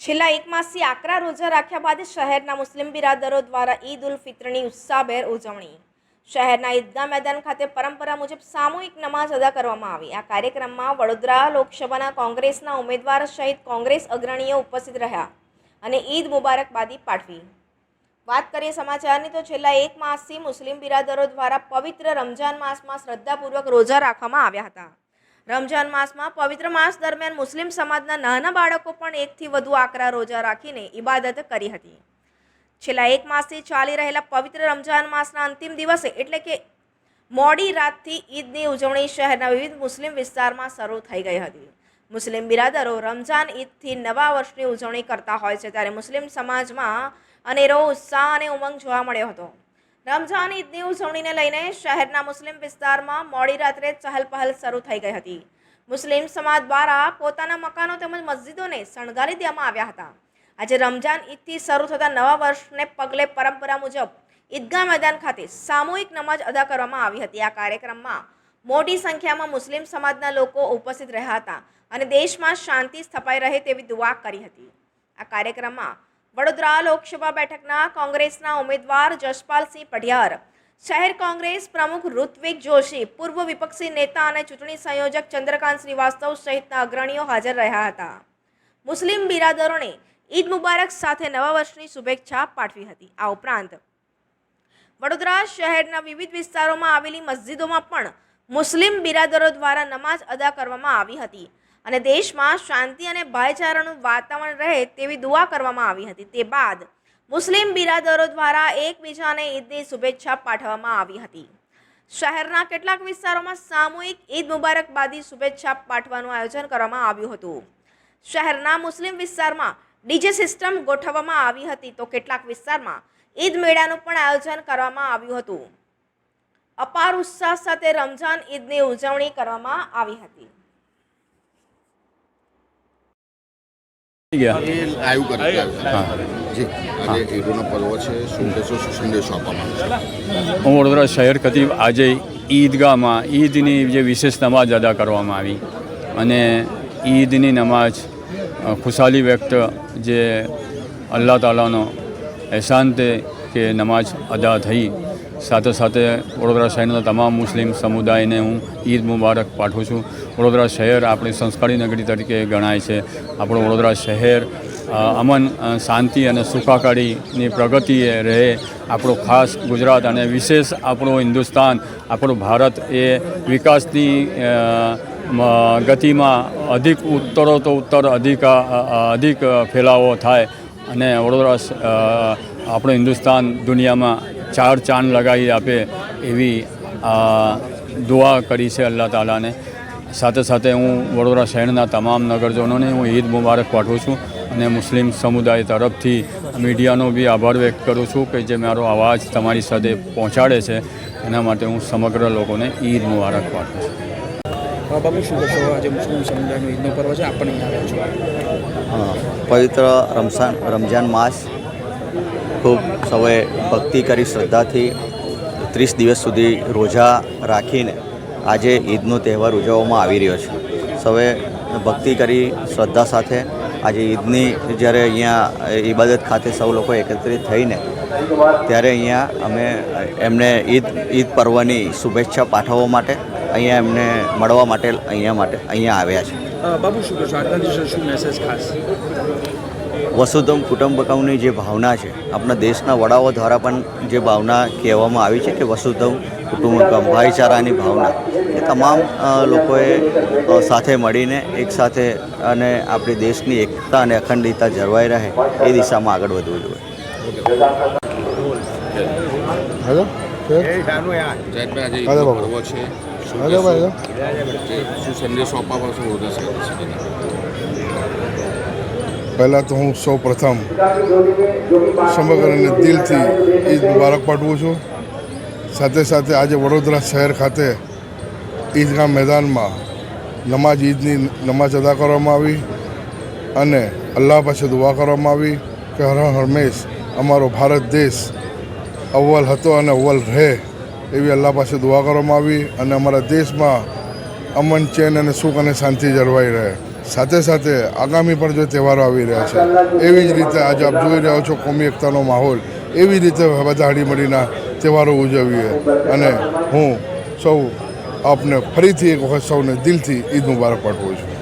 છેલ્લા એક માસથી આકરા રોજા રાખ્યા બાદ શહેરના મુસ્લિમ બિરાદરો દ્વારા ઈદ ઉલ ફિત્રની ઉત્સાહભેર ઉજવણી. શહેરના ઈદગાહ મેદાન ખાતે પરંપરા મુજબ સામૂહિક નમાઝ અદા કરવામાં આવી. આ કાર્યક્રમમાં વડોદરા લોકસભાના કોંગ્રેસના ઉમેદવાર સહિત કોંગ્રેસ અગ્રણીઓ ઉપસ્થિત રહ્યા અને ઈદ મુબારકબાદી પાઠવી. વાત કરીએ સમાચારની તો છેલ્લા એક માસથી મુસ્લિમ બિરાદરો દ્વારા પવિત્ર રમજાન માસમાં શ્રદ્ધાપૂર્વક રોજા રાખવામાં આવ્યા હતા. રમજાન માસમાં પવિત્ર માસ દરમિયાન મુસ્લિમ સમાજના નાના બાળકો પણ એકથી વધુ આકરા રોજા રાખીને ઇબાદત કરી હતી. છેલ્લા એક માસથી ચાલી રહેલા પવિત્ર રમજાન માસના અંતિમ દિવસે એટલે કે મોડી રાતથી ઈદની ઉજવણી શહેરના વિવિધ મુસ્લિમ વિસ્તારમાં શરૂ થઈ ગઈ હતી. મુસ્લિમ બિરાદરો રમજાન ઈદથી નવા વર્ષની ઉજવણી કરતા હોય છે, ત્યારે મુસ્લિમ સમાજમાં અનેરો ઉત્સાહ અને ઉમંગ જોવા મળ્યો હતો. રમજાન ઈદની ઉજવણીને લઈને શહેરના મુસ્લિમ વિસ્તારમાં મોડી રાત્રે ચહલ પહલ શરૂ થઈ ગઈ હતી. મુસ્લિમ સમાજ દ્વારા પોતાના મકાનો તેમજ મસ્જિદોને શણગારી દેવામાં આવ્યા હતા. આજે રમજાન ઈદથી શરૂ થતા નવા વર્ષને પગલે પરંપરા મુજબ ઈદગાહ મેદાન ખાતે સામૂહિક નમાઝ અદા કરવામાં આવી હતી. આ કાર્યક્રમમાં મોટી સંખ્યામાં મુસ્લિમ સમાજના લોકો ઉપસ્થિત રહ્યા હતા અને દેશમાં શાંતિ સ્થપાઈ રહે તેવી દુઆ કરી હતી. આ કાર્યક્રમમાં વડોદરા લોકસભા બેઠકના કોંગ્રેસના ઉમેદવાર જશપાલસિંહ પઢિયાર, શહેર કોંગ્રેસ પ્રમુખ ઋત્વિક જોશી, પૂર્વ વિપક્ષી નેતા અને ચૂંટણી સંયોજક ચંદ્રકાંત શ્રીવાસ્તવ સહિતના અગ્રણીઓ હાજર રહ્યા હતા. મુસ્લિમ બિરાદરોને ઈદ મુબારક સાથે નવા વર્ષની શુભેચ્છા પાઠવી હતી. આ ઉપરાંત વડોદરા શહેરના વિવિધ વિસ્તારોમાં આવેલી મસ્જિદોમાં પણ મુસ્લિમ બિરાદરો દ્વારા નમાઝ અદા કરવામાં આવી હતી અને દેશમાં શાંતિ અને ભાઈચારાનું વાતાવરણ રહે તેવી દુઆ કરવામાં આવી હતી. તે બાદ મુસ્લિમ બિરાદરો દ્વારા એકબીજાને ઈદની શુભેચ્છા પાઠવવામાં આવી હતી. શહેરના કેટલાક વિસ્તારોમાં સામૂહિક ઈદ મુબારકબાદી શુભેચ્છા પાઠવવાનું આયોજન કરવામાં આવ્યું હતું. શહેરના મુસ્લિમ વિસ્તારમાં ડીજે સિસ્ટમ ગોઠવવામાં આવી હતી, તો કેટલાક વિસ્તારમાં ઈદ મેળાનું પણ આયોજન કરવામાં આવ્યું હતું. અપાર ઉત્સાહ સાથે રમજાન ઈદની ઉજવણી કરવામાં આવી હતી. હું વડોદરા શહેર ખતીબ આજે ઈદગાહમાં ઈદની જે વિશેષ નમાઝ અદા કરવામાં આવી અને ઈદની નમાઝ ખુશાલી વ્યક્ત જે અલ્લાહ તાલાનો એહસાન તે કે નમાઝ અદા થઈ. સાથે સાથે વડોદરા શહેરના તમામ મુસ્લિમ સમુદાયને હું ઈદ મુબારક પાઠવું છું. વડોદરા શહેર આપણી સંસ્કારી નગરી તરીકે ગણાય છે. આપણું વડોદરા શહેર અમન, શાંતિ અને સુખાકારીની પ્રગતિએ રહે. આપણું ખાસ ગુજરાત અને વિશેષ આપણું હિન્દુસ્તાન, આપણું ભારત એ વિકાસની ગતિમાં અધિક ઉત્તરોત્તર અધિક ફેલાવો થાય અને વડોદરા આપણું હિન્દુસ્તાન દુનિયામાં ચાર ચાંદ લગાવી આપે એવી દુઆ કરી છે અલ્લાહ તાલાને. સાથે સાથે હું વડોદરા શહેરના તમામ નગરજનોને હું ઈદ મુબારક પાઠવું છું અને મુસ્લિમ સમુદાય તરફથી મીડિયાનો બી આભાર વ્યક્ત કરું છું કે જે મારો અવાજ તમારી સાથે પહોંચાડે છે. એના માટે હું સમગ્ર લોકોને ઈદ મુબારક પાઠવું છું. બાબુ, શું કહેશો? આજે મુસ્લિમ સમુદાયનો ઈદનો પર્વ છે, આપણે અહીંયા આવ્યા છો. પવિત્ર રમજાન માસ ખૂબ સૌએ ભક્તિ કરી, શ્રદ્ધાથી 30 દિવસ સુધી રોજા રાખીને આજે ઈદનો તહેવાર ઉજવવામાં આવી રહ્યો છે. સૌએ ભક્તિ કરી, શ્રદ્ધા સાથે આજે ઈદની જ્યારે અહીંયા ઇબાદત ખાતે સૌ લોકો એકત્રિત થઈને ત્યારે અહીંયા અમે એમને ઈદ પર્વની શુભેચ્છા પાઠવવા માટે અહીંયા એમને મળવા માટે અહીંયા આવ્યા છે. બાબુ, શું કહેશો? આજના દિવસે શું મેસેજ ખાસ? વસુધૈવ કુટુંબકમની જે ભાવના છે, આપણા દેશના વડાઓ દ્વારા પણ જે ભાવના કહેવામાં આવી છે કે વસુધૈવ કુટુંબકમ, ભાઈચારાની ભાવના, એ તમામ લોકોએ સાથે મળીને એકસાથે અને આપણી દેશની એકતા અને અખંડિતતા જળવાઈ રહે એ દિશામાં આગળ વધવું જોઈએ. પહેલાં તો હું સૌ પ્રથમ સમગ્ર દિલથી ઈદ મુબારક પાઠવું છું. સાથે સાથે આજે વડોદરા શહેર ખાતે ઈદગાહ મેદાનમાં ઈદની નમાઝ અદા કરવામાં આવી અને અલ્લાહ પાસે દુઆ કરવામાં આવી કે હર હંમેશ અમારો ભારત દેશ અવ્વલ હતો અને અવ્વલ રહે એવી અલ્લાહ પાસે દુઆ કરવામાં આવી અને અમારા દેશમાં અમન, ચેન અને સુખ અને શાંતિ જળવાઈ રહે. સાથે સાથે આગામી પણ જો તહેવારો આવી રહ્યા છે એવી જ રીતે આજે આપ જોઈ રહ્યા છો કોમી એકતાનો માહોલ, એવી રીતે બધા હળીમળીના તહેવારો ઉજવીએ. અને હું સૌ આપને ફરીથી એક વખત સૌને દિલથી ઈદ મુબારક પાઠવું છું.